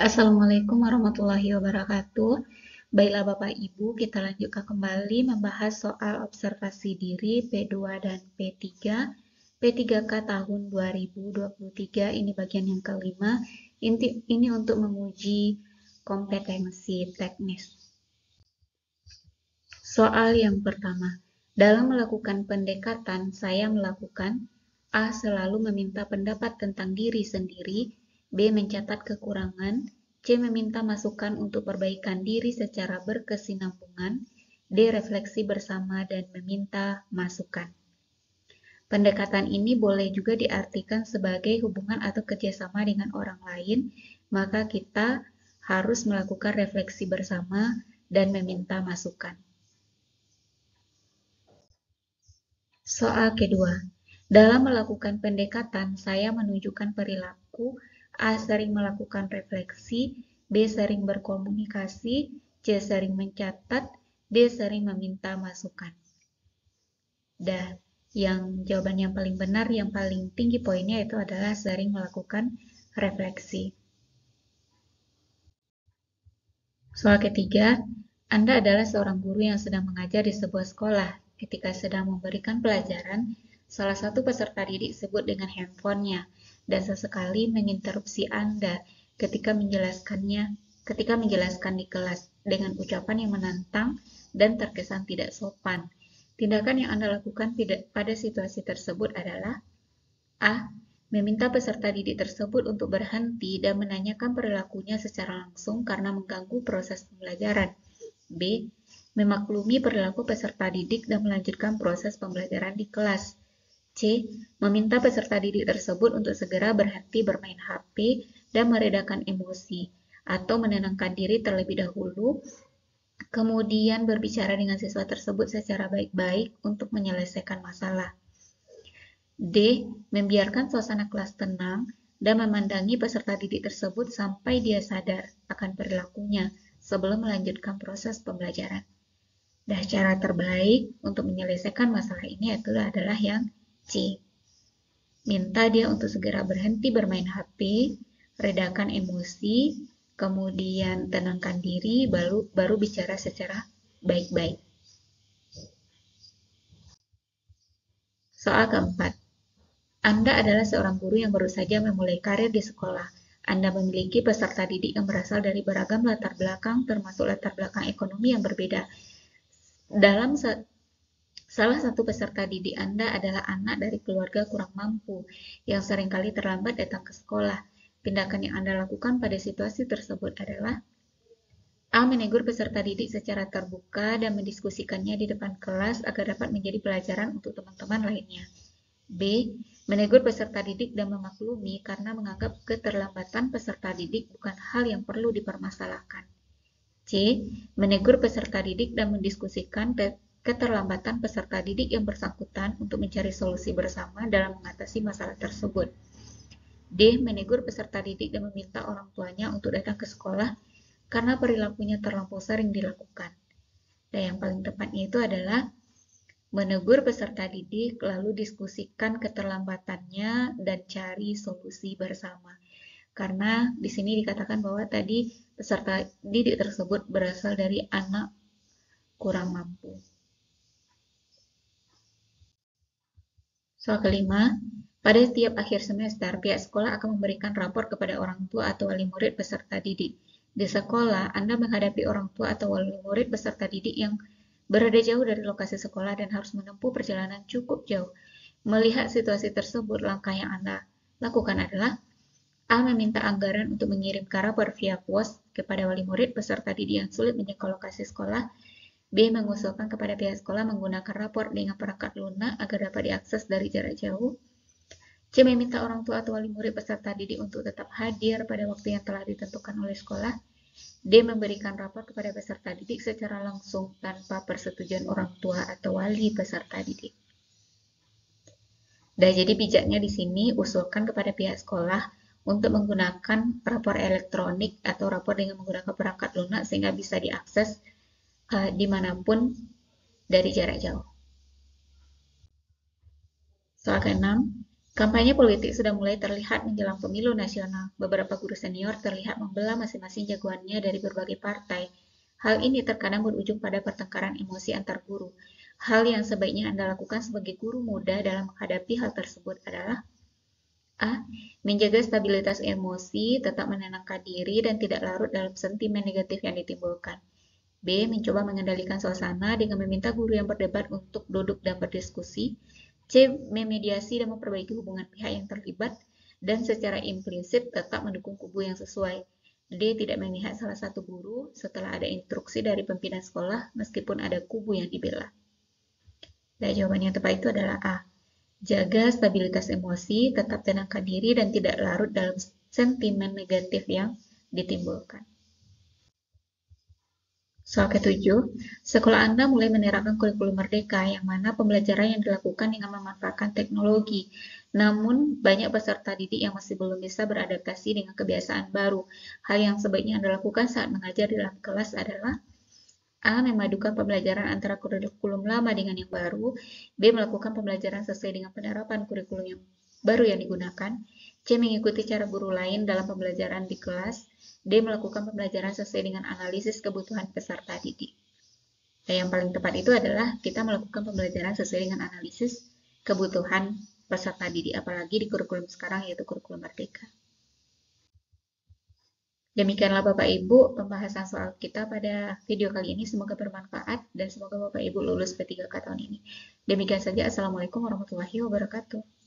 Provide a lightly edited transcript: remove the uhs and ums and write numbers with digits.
Assalamualaikum warahmatullahi wabarakatuh. Baiklah Bapak Ibu, kita lanjutkan kembali membahas soal observasi diri P2 dan P3. P3K tahun 2023, ini bagian yang kelima. Ini untuk menguji kompetensi teknis. Soal yang pertama, dalam melakukan pendekatan, saya melakukan A. Selalu meminta pendapat tentang diri sendiri, B. Mencatat kekurangan, C. Meminta masukan untuk perbaikan diri secara berkesinambungan, D. Refleksi bersama dan meminta masukan. Pendekatan ini boleh juga diartikan sebagai hubungan atau kerjasama dengan orang lain, maka kita harus melakukan refleksi bersama dan meminta masukan. Soal kedua, dalam melakukan pendekatan, saya menunjukkan perilaku A. Sering melakukan refleksi, B. Sering berkomunikasi, C. Sering mencatat, D. Sering meminta masukan. Dan yang jawaban yang paling benar, yang paling tinggi poinnya itu adalah sering melakukan refleksi. Soal ketiga, Anda adalah seorang guru yang sedang mengajar di sebuah sekolah. Ketika sedang memberikan pelajaran, salah satu peserta didik sebut dengan handphonenya dan sesekali menginterupsi Anda ketika menjelaskan di kelas dengan ucapan yang menantang dan terkesan tidak sopan. Tindakan yang Anda lakukan pada situasi tersebut adalah A. Meminta peserta didik tersebut untuk berhenti dan menanyakan perilakunya secara langsung karena mengganggu proses pembelajaran. B. Memaklumi perilaku peserta didik dan melanjutkan proses pembelajaran di kelas. C. Meminta peserta didik tersebut untuk segera berhenti bermain HP dan meredakan emosi, atau menenangkan diri terlebih dahulu, kemudian berbicara dengan siswa tersebut secara baik-baik untuk menyelesaikan masalah. D. Membiarkan suasana kelas tenang dan memandangi peserta didik tersebut sampai dia sadar akan perilakunya sebelum melanjutkan proses pembelajaran. Dan cara terbaik untuk menyelesaikan masalah ini adalah yang C. Minta dia untuk segera berhenti bermain HP, redakan emosi, kemudian tenangkan diri, baru bicara secara baik-baik. Soal keempat, Anda adalah seorang guru yang baru saja memulai karir di sekolah. Anda memiliki peserta didik yang berasal dari beragam latar belakang, termasuk latar belakang ekonomi yang berbeda. Salah satu peserta didik Anda adalah anak dari keluarga kurang mampu, yang seringkali terlambat datang ke sekolah. Tindakan yang Anda lakukan pada situasi tersebut adalah A. Menegur peserta didik secara terbuka dan mendiskusikannya di depan kelas agar dapat menjadi pelajaran untuk teman-teman lainnya. B. Menegur peserta didik dan memaklumi karena menganggap keterlambatan peserta didik bukan hal yang perlu dipermasalahkan. C. Menegur peserta didik dan mendiskusikan keterlambatan peserta didik yang bersangkutan untuk mencari solusi bersama dalam mengatasi masalah tersebut. D. Menegur peserta didik dan meminta orang tuanya untuk datang ke sekolah karena perilakunya terlampau sering dilakukan. Dan yang paling tepatnya itu adalah menegur peserta didik, lalu diskusikan keterlambatannya dan cari solusi bersama. Karena di sini dikatakan bahwa tadi peserta didik tersebut berasal dari anak kurang mampu. Soal kelima, pada setiap akhir semester, pihak sekolah akan memberikan rapor kepada orang tua atau wali murid peserta didik. Di sekolah, Anda menghadapi orang tua atau wali murid peserta didik yang berada jauh dari lokasi sekolah dan harus menempuh perjalanan cukup jauh. Melihat situasi tersebut, langkah yang Anda lakukan adalah A. Meminta anggaran untuk mengirimkan rapor via pos kepada wali murid peserta didik yang sulit menjangkau lokasi sekolah. B. Mengusulkan kepada pihak sekolah menggunakan rapor dengan perangkat lunak agar dapat diakses dari jarak jauh. C. Meminta orang tua atau wali murid peserta didik untuk tetap hadir pada waktu yang telah ditentukan oleh sekolah. D. Memberikan rapor kepada peserta didik secara langsung tanpa persetujuan orang tua atau wali peserta didik. Dan jadi bijaknya di sini usulkan kepada pihak sekolah untuk menggunakan rapor elektronik atau rapor dengan menggunakan perangkat lunak sehingga bisa diakses dimanapun dari jarak jauh. Soal ke-6, Kampanye politik sudah mulai terlihat menjelang pemilu nasional. Beberapa guru senior terlihat membelah masing-masing jagoannya dari berbagai partai. Hal ini terkadang berujung pada pertengkaran emosi antar guru. Hal yang sebaiknya Anda lakukan sebagai guru muda dalam menghadapi hal tersebut adalah A. Menjaga stabilitas emosi, tetap menenangkan diri, dan tidak larut dalam sentimen negatif yang ditimbulkan. B. Mencoba mengendalikan suasana dengan meminta guru yang berdebat untuk duduk dan berdiskusi. C. Memediasi dan memperbaiki hubungan pihak yang terlibat. Dan secara implisit tetap mendukung kubu yang sesuai. D. Tidak memihak salah satu guru setelah ada instruksi dari pimpinan sekolah meskipun ada kubu yang dibela. Dan jawaban yang tepat itu adalah A. Jaga stabilitas emosi, tetap tenangkan diri, dan tidak larut dalam sentimen negatif yang ditimbulkan. Soal ketujuh, sekolah Anda mulai menerapkan kurikulum merdeka yang mana pembelajaran yang dilakukan dengan memanfaatkan teknologi. Namun, banyak peserta didik yang masih belum bisa beradaptasi dengan kebiasaan baru. Hal yang sebaiknya Anda lakukan saat mengajar di dalam kelas adalah A. Memadukan pembelajaran antara kurikulum lama dengan yang baru. B. Melakukan pembelajaran sesuai dengan penerapan kurikulum yang baru yang digunakan. C. Mengikuti cara guru lain dalam pembelajaran di kelas. D. Melakukan pembelajaran sesuai dengan analisis kebutuhan peserta didik. Dan yang paling tepat itu adalah kita melakukan pembelajaran sesuai dengan analisis kebutuhan peserta didik, apalagi di kurikulum sekarang yaitu kurikulum merdeka. Demikianlah Bapak Ibu pembahasan soal kita pada video kali ini. Semoga bermanfaat dan semoga Bapak Ibu lulus P3K tahun ini. Demikian saja. Assalamualaikum warahmatullahi wabarakatuh.